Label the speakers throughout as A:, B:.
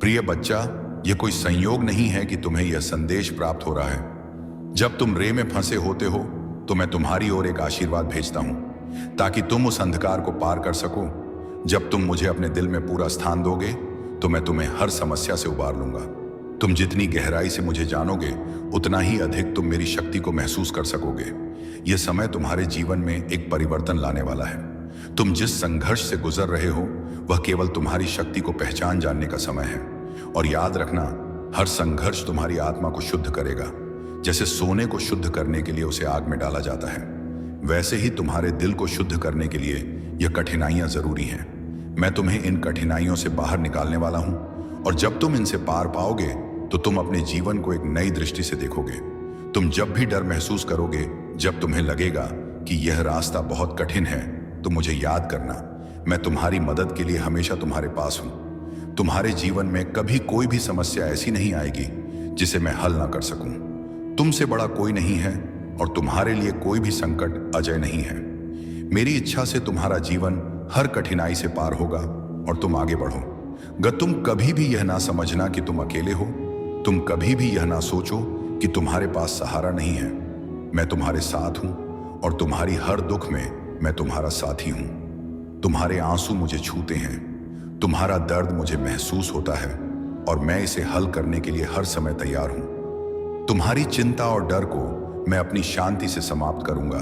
A: प्रिय बच्चा, यह कोई संयोग नहीं है कि तुम्हें यह संदेश प्राप्त हो रहा है। जब तुम रे में फंसे होते हो तो मैं तुम्हारी ओर एक आशीर्वाद भेजता हूं ताकि तुम उस अंधकार को पार कर सको। जब तुम मुझे अपने दिल में पूरा स्थान दोगे तो मैं तुम्हें हर समस्या से उबार लूंगा। तुम जितनी गहराई से मुझे जानोगे उतना ही अधिक तुम मेरी शक्ति को महसूस कर सकोगे। यह समय तुम्हारे जीवन में एक परिवर्तन लाने वाला है। तुम जिस संघर्ष से गुजर रहे हो वह केवल तुम्हारी शक्ति को पहचान जानने का समय है। और याद रखना, हर संघर्ष तुम्हारी आत्मा को शुद्ध करेगा। जैसे सोने को शुद्ध करने के लिए उसे आग में डाला जाता है, वैसे ही तुम्हारे दिल को शुद्ध करने के लिए यह कठिनाइयां जरूरी हैं। मैं तुम्हें इन कठिनाइयों से बाहर निकालने वाला हूं, और जब तुम इनसे पार पाओगे तो तुम अपने जीवन को एक नई दृष्टि से देखोगे। तुम जब भी डर महसूस करोगे, जब तुम्हें लगेगा कि यह रास्ता बहुत कठिन है, तो मुझे याद करना, मैं तुम्हारी मदद के लिए हमेशा तुम्हारे पास हूं। तुम्हारे जीवन में कभी कोई भी समस्या ऐसी नहीं आएगी जिसे मैं हल ना कर सकूं। तुमसे बड़ा कोई नहीं है और तुम्हारे लिए कोई भी संकट अजय नहीं है। मेरी इच्छा से तुम्हारा जीवन हर कठिनाई से पार होगा और तुम आगे बढ़ो। तुम कभी भी यह ना समझना कि तुम अकेले हो। तुम कभी भी यह ना सोचो कि तुम्हारे पास सहारा नहीं है। मैं तुम्हारे साथ हूं और तुम्हारी हर दुख में मैं तुम्हारा साथी हूं। तुम्हारे आंसू मुझे छूते हैं, तुम्हारा दर्द मुझे महसूस होता है, और मैं इसे हल करने के लिए हर समय तैयार हूं। तुम्हारी चिंता और डर को मैं अपनी शांति से समाप्त करूंगा,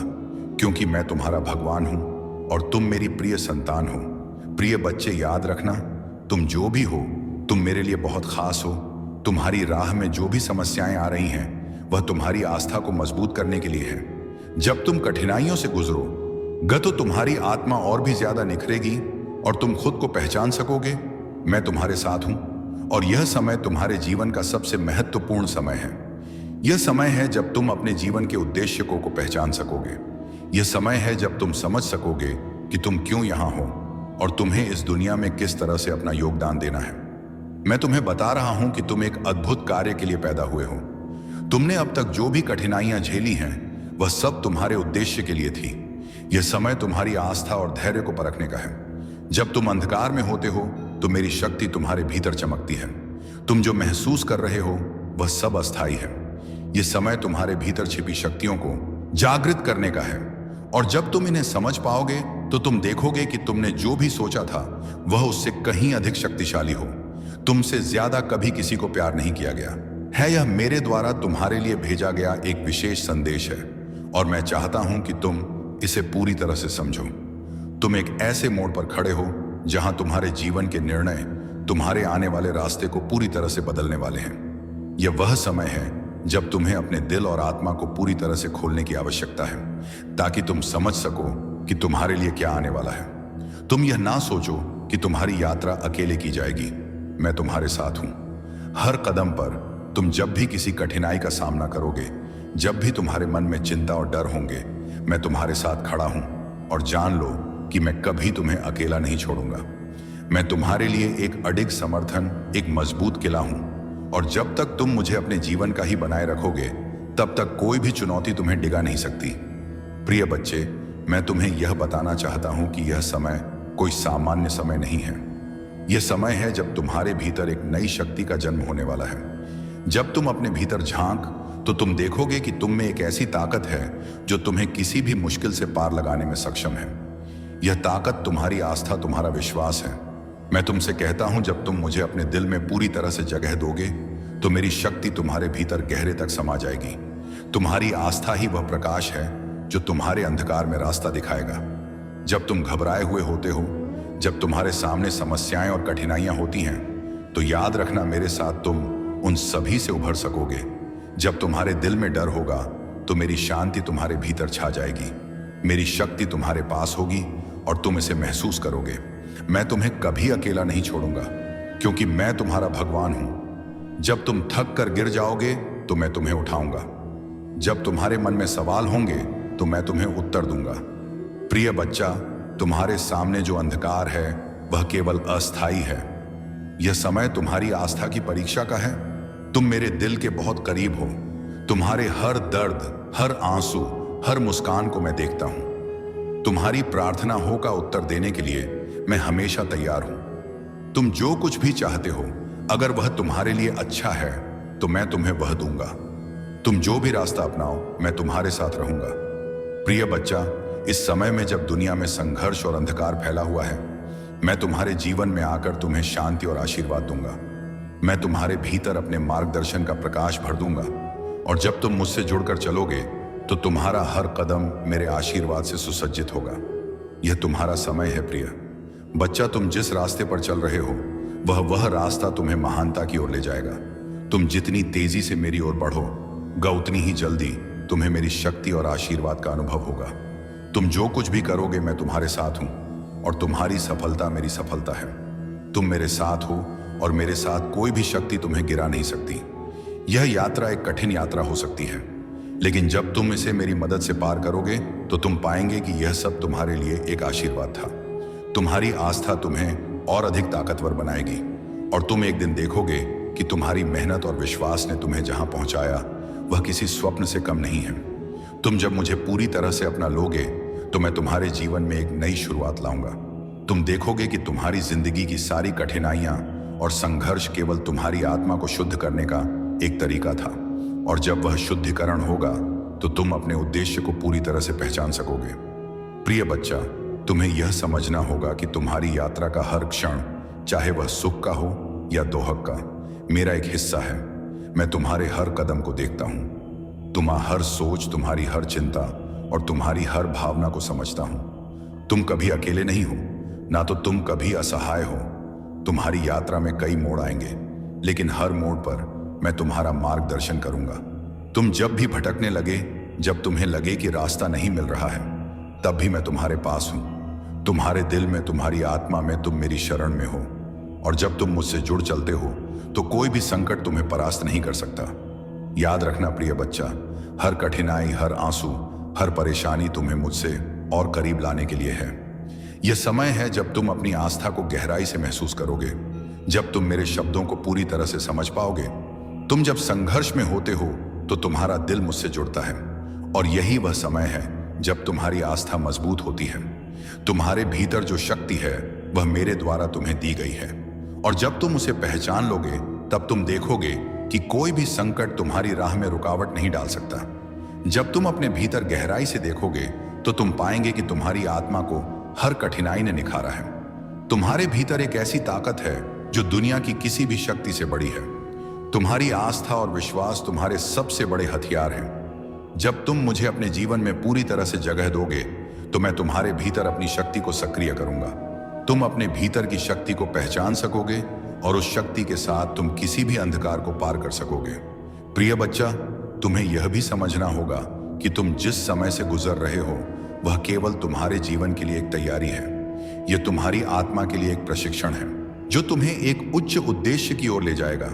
A: क्योंकि मैं तुम्हारा भगवान हूं और तुम मेरी प्रिय संतान हो। प्रिय बच्चे, याद रखना, तुम जो भी हो, तुम मेरे लिए बहुत खास हो। तुम्हारी राह में जो भी समस्याएं आ रही हैं, वह तुम्हारी आस्था को मजबूत करने के लिए है। जब तुम कठिनाइयों से गुजरो तो तुम्हारी आत्मा और भी ज्यादा निखरेगी और तुम खुद को पहचान सकोगे। मैं तुम्हारे साथ हूं, और यह समय तुम्हारे जीवन का सबसे महत्वपूर्ण समय है। यह समय है जब तुम अपने जीवन के उद्देश्य को पहचान सकोगे। यह समय है जब तुम समझ सकोगे कि तुम क्यों यहां हो और तुम्हें इस दुनिया में किस तरह से अपना योगदान देना है। मैं तुम्हें बता रहा हूं कि तुम एक अद्भुत कार्य के लिए पैदा हुए हो। तुमने अब तक जो भी कठिनाइयां झेली हैं, वह सब तुम्हारे उद्देश्य के लिए थी। यह समय तुम्हारी आस्था और धैर्य को परखने का है। जब तुम अंधकार में होते हो तो मेरी शक्ति तुम्हारे भीतर चमकती है। तुम जो महसूस कर रहे हो वह सब अस्थायी है। यह समय तुम्हारे भीतर छिपी शक्तियों को जागृत करने का है, और जब तुम इन्हें समझ पाओगे तो तुम देखोगे कि तुमने जो भी सोचा था वह उससे कहीं अधिक शक्तिशाली हो। तुमसे ज्यादा कभी किसी को प्यार नहीं किया गया है। यह मेरे द्वारा तुम्हारे लिए भेजा गया एक विशेष संदेश है, और मैं चाहता हूं कि तुम इसे पूरी तरह से समझो। तुम एक ऐसे मोड़ पर खड़े हो जहां तुम्हारे जीवन के निर्णय तुम्हारे आने वाले रास्ते को पूरी तरह से बदलने वाले हैं। यह वह समय है जब तुम्हें अपने दिल और आत्मा को पूरी तरह से खोलने की आवश्यकता है, ताकि तुम समझ सको कि तुम्हारे लिए क्या आने वाला है। तुम यह ना सोचो कि तुम्हारी यात्रा अकेले की जाएगी। मैं तुम्हारे साथ हूं। हर कदम पर तुम जब भी किसी कठिनाई का सामना करोगे, जब भी तुम्हारे मन में चिंता और डर होंगे, मैं तुम्हारे साथ खड़ा हूं, और जान लो कि मैं कभी तुम्हें अकेला नहीं छोड़ूंगा। मैं तुम्हारे लिए एक अडिग समर्थन, एक मजबूत किला हूं, और जब तक तुम मुझे अपने जीवन का ही बनाए रखोगे, तब तक कोई भी चुनौती तुम्हें डिगा नहीं सकती। प्रिय बच्चे, मैं तुम्हें यह बताना चाहता हूं कि यह समय कोई सामान्य समय नहीं है। यह समय है जब तुम्हारे भीतर एक नई शक्ति का जन्म होने वाला है। जब तुम अपने भीतर झांक तो तुम देखोगे कि तुम में एक ऐसी ताकत है जो तुम्हें किसी भी मुश्किल से पार लगाने में सक्षम है। यह ताकत तुम्हारी आस्था, तुम्हारा विश्वास है। मैं तुमसे कहता हूं, जब तुम मुझे अपने दिल में पूरी तरह से जगह दोगे तो मेरी शक्ति तुम्हारे भीतर गहरे तक समा जाएगी। तुम्हारी आस्था ही वह प्रकाश है जो तुम्हारे अंधकार में रास्ता दिखाएगा। जब तुम घबराए हुए होते हो, जब तुम्हारे सामने समस्याएं और कठिनाइयां होती हैं, तो याद रखना, मेरे साथ तुम उन सभी से उभर सकोगे। जब तुम्हारे दिल में डर होगा तो मेरी शांति तुम्हारे भीतर छा जाएगी। मेरी शक्ति तुम्हारे पास होगी और तुम इसे महसूस करोगे। मैं तुम्हें कभी अकेला नहीं छोड़ूंगा, क्योंकि मैं तुम्हारा भगवान हूं। जब तुम थक कर गिर जाओगे तो मैं तुम्हें उठाऊंगा। जब तुम्हारे मन में सवाल होंगे तो मैं तुम्हें उत्तर दूंगा। प्रिय बच्चा, तुम्हारे सामने जो अंधकार है वह केवल अस्थायी है। यह समय तुम्हारी आस्था की परीक्षा का है। तुम मेरे दिल के बहुत करीब हो। तुम्हारे हर दर्द, हर आंसू, हर मुस्कान को मैं देखता हूं। तुम्हारी प्रार्थना हो का उत्तर देने के लिए मैं हमेशा तैयार हूं। तुम जो कुछ भी चाहते हो अगर वह तुम्हारे लिए अच्छा है तो मैं तुम्हें वह दूंगा। तुम जो भी रास्ता अपनाओ, मैं तुम्हारे साथ रहूंगा। प्रिय बच्चा, इस समय में जब दुनिया में संघर्ष और अंधकार फैला हुआ है, मैं तुम्हारे जीवन में आकर तुम्हें शांति और आशीर्वाद दूंगा। मैं तुम्हारे भीतर अपने मार्गदर्शन का प्रकाश भर दूंगा, और जब तुम मुझसे जुड़कर चलोगे तो तुम्हारा हर कदम मेरे आशीर्वाद से सुसज्जित होगा। यह तुम्हारा समय है प्रिय बच्चा। तुम जिस रास्ते पर चल रहे हो, वह रास्ता तुम्हें महानता की ओर ले जाएगा। तुम जितनी तेजी से मेरी ओर बढ़ोगे, उतनी ही जल्दी तुम्हें मेरी शक्ति और आशीर्वाद का अनुभव होगा। तुम जो कुछ भी करोगे, मैं तुम्हारे साथ हूं, और तुम्हारी सफलता मेरी सफलता है। तुम मेरे साथ हो, और मेरे साथ कोई भी शक्ति तुम्हें गिरा नहीं सकती। यह यात्रा एक कठिन यात्रा हो सकती है, लेकिन जब तुम इसे मेरी मदद से पार करोगे तो तुम पाएंगे कि यह सब तुम्हारे लिए एक आशीर्वाद था। तुम्हारी आस्था तुम्हें और अधिक ताकतवर बनाएगी, और तुम एक दिन देखोगे कि तुम्हारी मेहनत और विश्वास ने तुम्हें जहां पहुंचाया, वह किसी स्वप्न से कम नहीं है। तुम जब मुझे पूरी तरह से अपना लोगे तो मैं तुम्हारे जीवन में एक नई शुरुआत लाऊंगा। तुम देखोगे कि तुम्हारी जिंदगी की सारी कठिनाइयां और संघर्ष केवल तुम्हारी आत्मा को शुद्ध करने का एक तरीका था, और जब वह शुद्धिकरण होगा तो तुम अपने उद्देश्य को पूरी तरह से पहचान सकोगे। प्रिय बच्चा, तुम्हें यह समझना होगा कि तुम्हारी यात्रा का हर क्षण, चाहे वह सुख का हो या दोहक का, मेरा एक हिस्सा है। मैं तुम्हारे हर कदम को देखता हूं, तुम्हारी हर सोच, तुम्हारी हर चिंता और तुम्हारी हर भावना को समझता हूं। तुम कभी अकेले नहीं हो, ना तो तुम कभी असहाय हो। तुम्हारी यात्रा में कई मोड़ आएंगे, लेकिन हर मोड़ पर मैं तुम्हारा मार्गदर्शन करूंगा। तुम जब भी भटकने लगे, जब तुम्हें लगे कि रास्ता नहीं मिल रहा है, तब भी मैं तुम्हारे पास हूं। तुम्हारे दिल में, तुम्हारी आत्मा में तुम मेरी शरण में हो, और जब तुम मुझसे जुड़ चलते हो तो कोई भी संकट तुम्हें परास्त नहीं कर सकता। याद रखना प्रिय बच्चा, हर कठिनाई, हर आंसू, हर परेशानी तुम्हें मुझसे और करीब लाने के लिए है। यह समय है जब तुम अपनी आस्था को गहराई से महसूस करोगे, जब तुम मेरे शब्दों को पूरी तरह से समझ पाओगे। तुम जब संघर्ष में होते हो तो तुम्हारा दिल मुझसे जुड़ता है, और यही वह समय है जब तुम्हारी आस्था मजबूत होती है। तुम्हारे भीतर जो शक्ति है वह मेरे द्वारा तुम्हें दी गई है, और जब तुम उसे पहचान लोगे तब तुम देखोगे कि कोई भी संकट तुम्हारी राह में रुकावट नहीं डाल सकता। जब तुम अपने भीतर गहराई से देखोगे तो तुम पाएंगे कि तुम्हारी आत्मा को हर कठिनाई ने निखारा है। तुम्हारे भीतर एक ऐसी ताकत है जो दुनिया की किसी भी शक्ति से बड़ी है। तुम्हारी आस्था और विश्वास तुम्हारे सबसे बड़े हथियार हैं। जब तुम मुझे अपने जीवन में पूरी तरह से जगह दोगे तो मैं तुम्हारे भीतर अपनी शक्ति को सक्रिय करूंगा। तुम अपने भीतर की शक्ति को पहचान सकोगे, और उस शक्ति के साथ तुम किसी भी अंधकार को पार कर सकोगे। प्रिय बच्चा, तुम्हें यह भी समझना होगा कि तुम जिस समय से गुजर रहे हो वह केवल तुम्हारे जीवन के लिए एक तैयारी है। यह तुम्हारी आत्मा के लिए एक प्रशिक्षण है जो तुम्हें एक उच्च उद्देश्य की ओर ले जाएगा।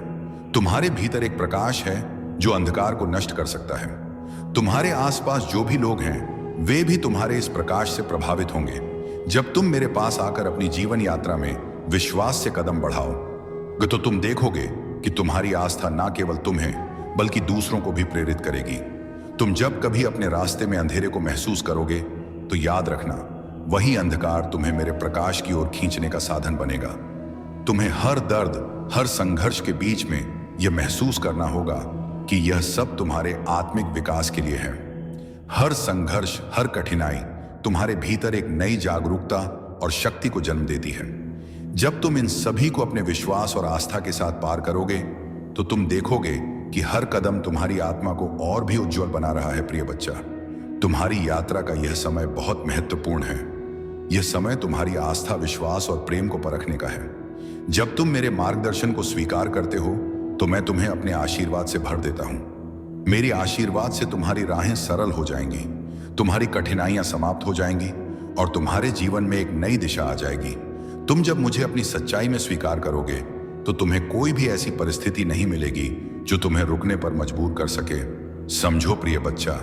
A: तुम्हारे भीतर एक प्रकाश है जो अंधकार को नष्ट कर सकता है। तुम्हारे आसपास जो भी लोग हैं वे भी तुम्हारे इस प्रकाश से प्रभावित होंगे। जब तुम मेरे पास आकर अपनी जीवन यात्रा में विश्वास से कदम बढ़ाओ तो तुम देखोगे कि तुम्हारी आस्था ना केवल तुम्हें बल्कि दूसरों को भी प्रेरित करेगी। तुम जब कभी अपने रास्ते में अंधेरे को महसूस करोगे तो याद रखना, वही अंधकार तुम्हें मेरे प्रकाश की ओर खींचने का साधन बनेगा। तुम्हें हर दर्द, हर संघर्ष के बीच में यह महसूस करना होगा कि यह सब तुम्हारे आत्मिक विकास के लिए है। हर संघर्ष, हर कठिनाई तुम्हारे भीतर एक नई जागरूकता और शक्ति को जन्म देती है। जब तुम इन सभी को अपने विश्वास और आस्था के साथ पार करोगे तो तुम देखोगे कि हर कदम तुम्हारी आत्मा को और भी उज्जवल बना रहा है। प्रिय बच्चा, तुम्हारी यात्रा का यह समय बहुत महत्वपूर्ण है। यह समय तुम्हारी आस्था, विश्वास और प्रेम को परखने का है। जब तुम मेरे मार्गदर्शन को स्वीकार करते हो तो मैं तुम्हें अपने आशीर्वाद से भर देता हूं। मेरी आशीर्वाद से तुम्हारी राहें सरल हो जाएंगी, तुम्हारी कठिनाइयां समाप्त हो जाएंगी, और तुम्हारे जीवन में एक नई दिशा आ जाएगी। तुम जब मुझे अपनी सच्चाई में स्वीकार करोगे तो तुम्हें कोई भी ऐसी परिस्थिति नहीं मिलेगी जो तुम्हें रुकने पर मजबूर कर सके। समझो प्रिय बच्चा,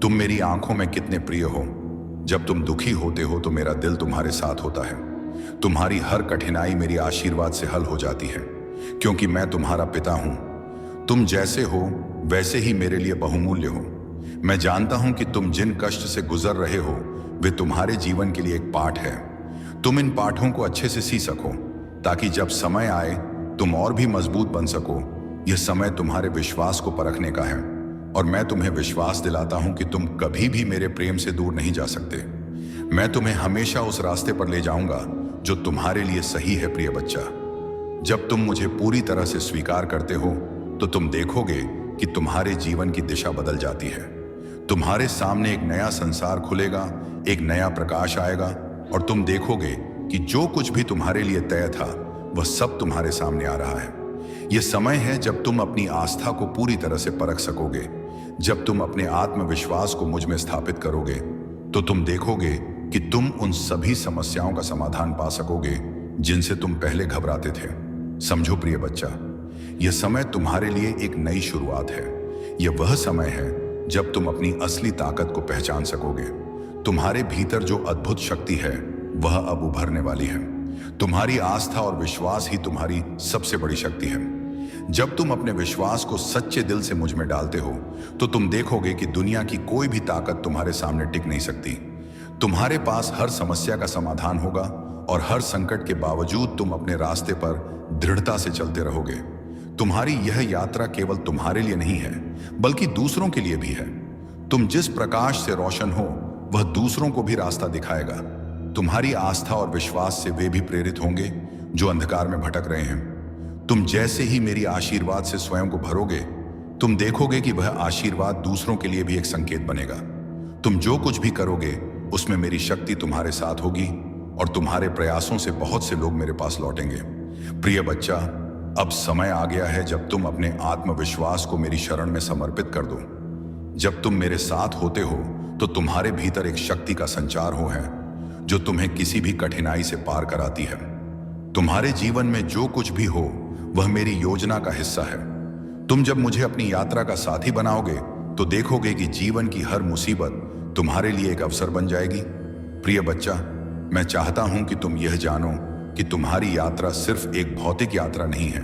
A: तुम मेरी आंखों में कितने प्रिय हो। जब तुम दुखी होते हो तो मेरा दिल तुम्हारे साथ होता है। तुम्हारी हर कठिनाई मेरी आशीर्वाद से हल हो जाती है, क्योंकि मैं तुम्हारा पिता हूं। तुम जैसे हो वैसे ही मेरे लिए बहुमूल्य हो। मैं जानता हूं कि तुम जिन कष्ट से गुजर रहे हो वे तुम्हारे जीवन के लिए एक पाठ है। तुम इन पाठों को अच्छे से सी सको ताकि जब समय आए तुम और भी मजबूत बन सको, यह समय तुम्हारे विश्वास को परखने का है। और मैं तुम्हें विश्वास दिलाता हूं कि तुम कभी भी मेरे प्रेम से दूर नहीं जा सकते। मैं तुम्हें हमेशा उस रास्ते पर ले जाऊंगा जो तुम्हारे लिए सही है प्रिय बच्चा। जब तुम मुझे पूरी तरह से स्वीकार करते हो तो तुम देखोगे कि तुम्हारे जीवन की दिशा बदल जाती है। तुम्हारे सामने एक नया संसार खुलेगा, एक नया प्रकाश आएगा और तुम देखोगे कि जो कुछ भी तुम्हारे लिए तय था वह सब तुम्हारे सामने आ रहा है। यह समय है जब तुम अपनी आस्था को पूरी तरह से परख सकोगे। जब तुम अपने आत्मविश्वास को मुझ में स्थापित करोगे तो तुम देखोगे कि तुम उन सभी समस्याओं का समाधान पा सकोगे जिनसे तुम पहले घबराते थे। समझो प्रिय बच्चा, यह समय तुम्हारे लिए एक नई शुरुआत है। यह वह समय है जब तुम अपनी असली ताकत को पहचान सकोगे। तुम्हारे भीतर जो अद्भुत शक्ति है वह अब उभरने वाली है। तुम्हारी आस्था और विश्वास ही तुम्हारी सबसे बड़ी शक्ति है। जब तुम अपने विश्वास को सच्चे दिल से मुझ में डालते हो तो तुम देखोगे कि दुनिया की कोई भी ताकत तुम्हारे सामने टिक नहीं सकती। तुम्हारे पास हर समस्या का समाधान होगा और हर संकट के बावजूद तुम अपने रास्ते पर दृढ़ता से चलते रहोगे। तुम्हारी यह यात्रा केवल तुम्हारे लिए नहीं है बल्कि दूसरों के लिए भी है। तुम जिस प्रकाश से रोशन हो वह दूसरों को भी रास्ता दिखाएगा। तुम्हारी आस्था और विश्वास से वे भी प्रेरित होंगे जो अंधकार में भटक रहे हैं। तुम जैसे ही मेरी आशीर्वाद से स्वयं को भरोगे तुम देखोगे कि वह आशीर्वाद दूसरों के लिए भी एक संकेत बनेगा। तुम जो कुछ भी करोगे उसमें मेरी शक्ति तुम्हारे साथ होगी और तुम्हारे प्रयासों से बहुत से लोग मेरे पास लौटेंगे। प्रिय बच्चा, अब समय आ गया है जब तुम अपने आत्मविश्वास को मेरी शरण में समर्पित कर दो। जब तुम मेरे साथ होते हो तो तुम्हारे भीतर एक शक्ति का संचार हो है जो तुम्हें किसी भी कठिनाई से पार कराती है। तुम्हारे जीवन में जो कुछ भी हो वह मेरी योजना का हिस्सा है। तुम जब मुझे अपनी यात्रा का साथी बनाओगे तो देखोगे कि जीवन की हर मुसीबत तुम्हारे लिए एक अवसर बन जाएगी। प्रिय बच्चा, मैं चाहता हूं कि तुम यह जानो कि तुम्हारी यात्रा सिर्फ एक भौतिक यात्रा नहीं है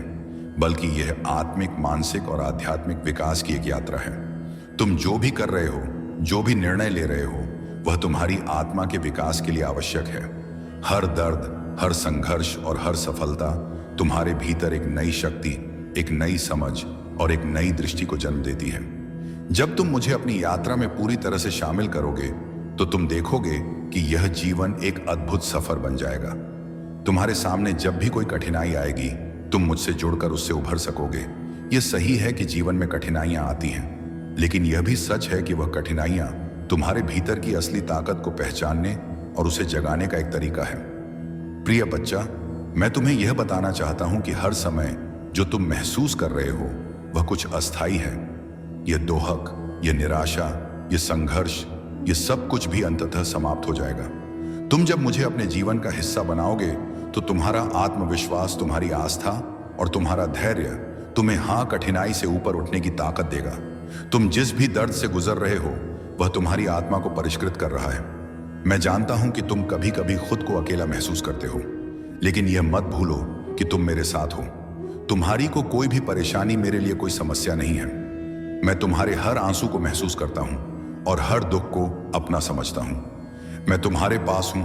A: बल्कि यह आत्मिक, मानसिक और आध्यात्मिक विकास की एक यात्रा है। तुम जो भी कर रहे हो, जो भी निर्णय ले रहे हो, वह तुम्हारी आत्मा के विकास के लिए आवश्यक है। हर दर्द, हर संघर्ष और हर सफलता तुम्हारे भीतर एक नई शक्ति, एक नई समझ और एक नई दृष्टि को जन्म देती है। जब तुम मुझे अपनी यात्रा में पूरी तरह से शामिल करोगे तो तुम देखोगे कि यह जीवन एक अद्भुत सफर बन जाएगा। तुम्हारे सामने जब भी कोई कठिनाई आएगी तुम मुझसे जुड़कर उससे उभर सकोगे। यह सही है कि जीवन में कठिनाइयां आती हैं, लेकिन यह भी सच है कि वह कठिनाइयां तुम्हारे भीतर की असली ताकत को पहचानने और उसे जगाने का एक तरीका है। प्रिय बच्चा, मैं तुम्हें यह बताना चाहता हूं कि हर समय जो तुम महसूस कर रहे हो वह कुछ अस्थायी है। यह दोहक, यह निराशा, यह संघर्ष, यह सब कुछ भी अंततः समाप्त हो जाएगा। तुम जब मुझे अपने जीवन का हिस्सा बनाओगे तो तुम्हारा आत्मविश्वास, तुम्हारी आस्था और तुम्हारा धैर्य तुम्हें कठिनाई से ऊपर उठने की ताकत देगा। तुम जिस भी दर्द से गुजर रहे हो वह तुम्हारी आत्मा को परिष्कृत कर रहा है। मैं जानता हूं कि तुम कभी कभी खुद को अकेला महसूस करते हो, लेकिन यह मत भूलो कि तुम मेरे साथ हो। तुम्हारी को कोई भी परेशानी मेरे लिए कोई समस्या नहीं है। मैं तुम्हारे हर आंसू को महसूस करता हूं और हर दुख को अपना समझता हूं। मैं तुम्हारे पास हूं,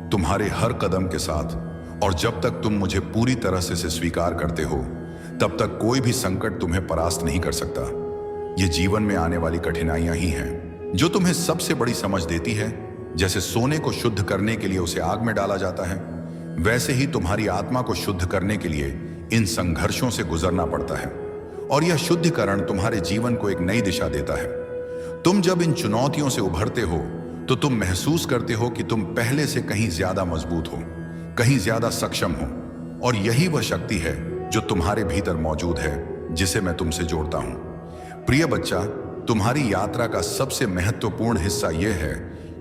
A: तुम्हारे हर कदम के साथ, और जब तक तुम मुझे पूरी तरह से स्वीकार करते हो तब तक कोई भी संकट तुम्हें परास्त नहीं कर सकता। ये जीवन में आने वाली कठिनाइयां ही हैं जो तुम्हें सबसे बड़ी समझ देती है। जैसे सोने को शुद्ध करने के लिए उसे आग में डाला जाता है, वैसे ही तुम्हारी आत्मा को शुद्ध करने के लिए इन संघर्षों से गुजरना पड़ता है, और यह शुद्धिकरण तुम्हारे जीवन को एक नई दिशा देता है। तुम जब इन चुनौतियों से उभरते हो तो तुम महसूस करते हो कि तुम पहले से कहीं ज्यादा मजबूत हो, कहीं ज्यादा सक्षम हो, और यही वह शक्ति है जो तुम्हारे भीतर मौजूद है जिसे मैं तुमसे जोड़ता हूं। प्रिय बच्चा, तुम्हारी यात्रा का सबसे महत्वपूर्ण हिस्सा यह है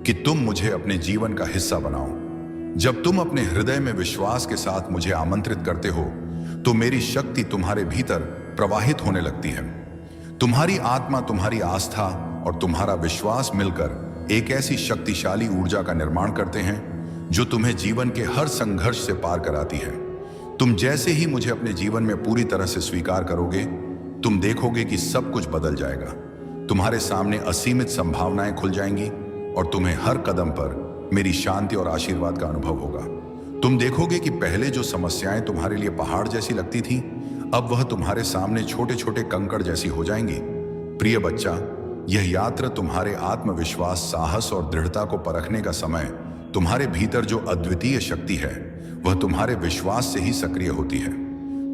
A: कि तुम मुझे अपने जीवन का हिस्सा बनाओ। जब तुम अपने हृदय में विश्वास के साथ मुझे आमंत्रित करते हो तो मेरी शक्ति तुम्हारे भीतर प्रवाहित होने लगती है। तुम्हारी आत्मा, तुम्हारी आस्था और तुम्हारा विश्वास मिलकर एक ऐसी शक्तिशाली ऊर्जा का निर्माण करते हैं जो तुम्हें जीवन के हर संघर्ष से पार कराती है। तुम जैसे ही मुझे अपने जीवन में पूरी तरह से स्वीकार करोगे, तुम देखोगे कि सब कुछ बदल जाएगा। तुम्हारे सामने असीमित संभावनाएं खुल जाएंगी और तुम्हें हर कदम पर मेरी शांति और आशीर्वाद का अनुभव होगा। तुम देखोगे कि पहले जो समस्याएं तुम्हारे लिए पहाड़ जैसी लगती थी अब वह तुम्हारे सामने छोटे छोटे कंकड़ जैसी हो जाएंगी। प्रिय बच्चा, यह यात्रा तुम्हारे आत्मविश्वास, साहस और दृढ़ता को परखने का समय। तुम्हारे भीतर जो अद्वितीय शक्ति है वह तुम्हारे विश्वास से ही सक्रिय होती है।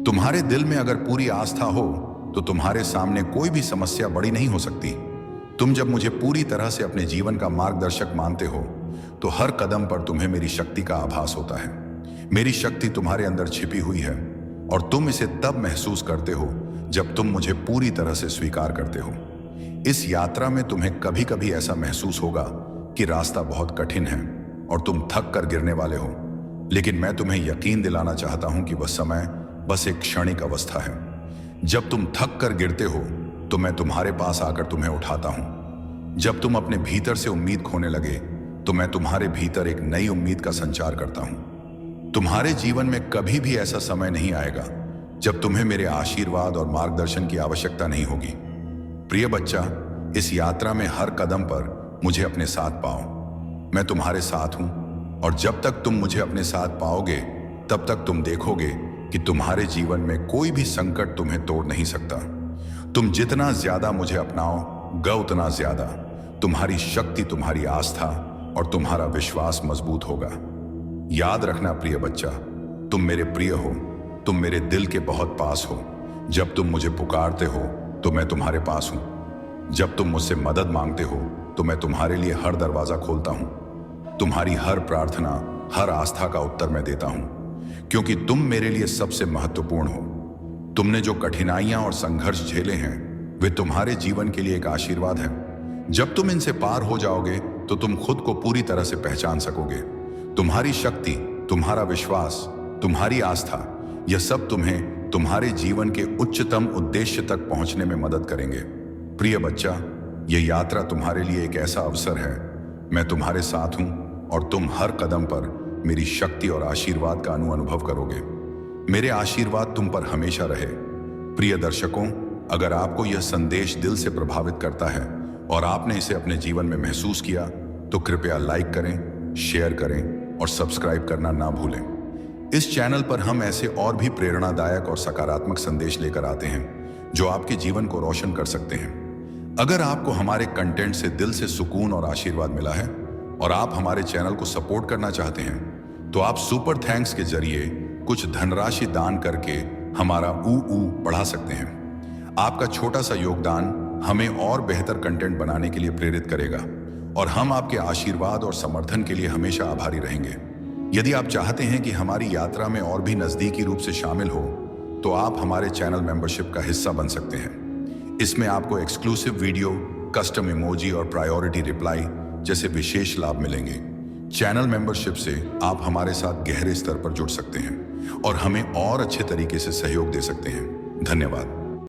A: तुम्हारे दिल में अगर पूरी आस्था हो तो तुम्हारे सामने कोई भी समस्या बड़ी नहीं हो सकती। तुम जब मुझे पूरी तरह से अपने जीवन का मार्गदर्शक मानते हो तो हर कदम पर तुम्हें मेरी शक्ति का आभास होता है। मेरी शक्ति तुम्हारे अंदर छिपी हुई है और तुम इसे तब महसूस करते हो जब तुम मुझे पूरी तरह से स्वीकार करते हो। इस यात्रा में तुम्हें कभी कभी ऐसा महसूस होगा कि रास्ता बहुत कठिन है और तुम थक कर गिरने वाले हो, लेकिन मैं तुम्हें यकीन दिलाना चाहता हूं कि वह समय बस एक क्षणिक अवस्था है। जब तुम थक कर गिरते हो तो मैं तुम्हारे पास आकर तुम्हें उठाता हूं। जब तुम अपने भीतर से उम्मीद खोने लगे तो मैं तुम्हारे भीतर एक नई उम्मीद का संचार करता हूं। तुम्हारे जीवन में कभी भी ऐसा समय नहीं आएगा जब तुम्हें मेरे आशीर्वाद और मार्गदर्शन की आवश्यकता नहीं होगी। प्रिय बच्चा, इस यात्रा में हर कदम पर मुझे अपने साथ पाओ। मैं तुम्हारे साथ हूं और जब तक तुम मुझे अपने साथ पाओगे तब तक तुम देखोगे कि तुम्हारे जीवन में कोई भी संकट तुम्हें तोड़ नहीं सकता। तुम जितना ज्यादा मुझे अपनाओगे उतना ज्यादा तुम्हारी शक्ति, तुम्हारी आस्था और तुम्हारा विश्वास मजबूत होगा। याद रखना प्रिय बच्चा, तुम मेरे प्रिय हो, तुम मेरे दिल के बहुत पास हो। जब तुम मुझे पुकारते हो तो मैं तुम्हारे पास हूं। जब तुम मुझसे मदद मांगते हो तो मैं तुम्हारे लिए हर दरवाजा खोलता हूं। तुम्हारी हर प्रार्थना, हर आस्था का उत्तर मैं देता हूं, क्योंकि तुम मेरे लिए सबसे महत्वपूर्ण हो। तुमने जो कठिनाइयां और संघर्ष झेले हैं वे तुम्हारे जीवन के लिए एक आशीर्वाद है। जब तुम इनसे पार हो जाओगे तो तुम खुद को पूरी तरह से पहचान सकोगे। तुम्हारी शक्ति, तुम्हारा विश्वास, तुम्हारी आस्था, यह सब तुम्हें तुम्हारे जीवन के उच्चतम उद्देश्य तक पहुंचने में मदद करेंगे। प्रिय बच्चा, यह यात्रा तुम्हारे लिए एक ऐसा अवसर है। मैं तुम्हारे साथ हूं और तुम हर कदम पर मेरी शक्ति और आशीर्वाद का अनुभव करोगे। मेरे आशीर्वाद तुम पर हमेशा रहे। प्रिय दर्शकों, अगर आपको यह संदेश दिल से प्रभावित करता है और आपने इसे अपने जीवन में महसूस किया तो कृपया लाइक करें, शेयर करें और सब्सक्राइब करना ना भूलें। इस चैनल पर हम ऐसे और भी प्रेरणादायक और सकारात्मक संदेश लेकर आते हैं जो आपके जीवन को रोशन कर सकते हैं। अगर आपको हमारे कंटेंट से दिल से सुकून और आशीर्वाद मिला है और आप हमारे चैनल को सपोर्ट करना चाहते हैं तो आप सुपर थैंक्स के जरिए कुछ धनराशि दान करके हमारा बढ़ा सकते हैं। आपका छोटा सा योगदान हमें और बेहतर कंटेंट बनाने के लिए प्रेरित करेगा और हम आपके आशीर्वाद और समर्थन के लिए हमेशा आभारी रहेंगे। यदि आप चाहते हैं कि हमारी यात्रा में और भी नज़दीकी रूप से शामिल हो तो आप हमारे चैनल मेंबरशिप का हिस्सा बन सकते हैं। इसमें आपको एक्सक्लूसिव वीडियो, कस्टम इमोजी और प्रायोरिटी रिप्लाई जैसे विशेष लाभ मिलेंगे। चैनल मेंबरशिप से आप हमारे साथ गहरे स्तर पर जुड़ सकते हैं और हमें और अच्छे तरीके से सहयोग दे सकते हैं। धन्यवाद।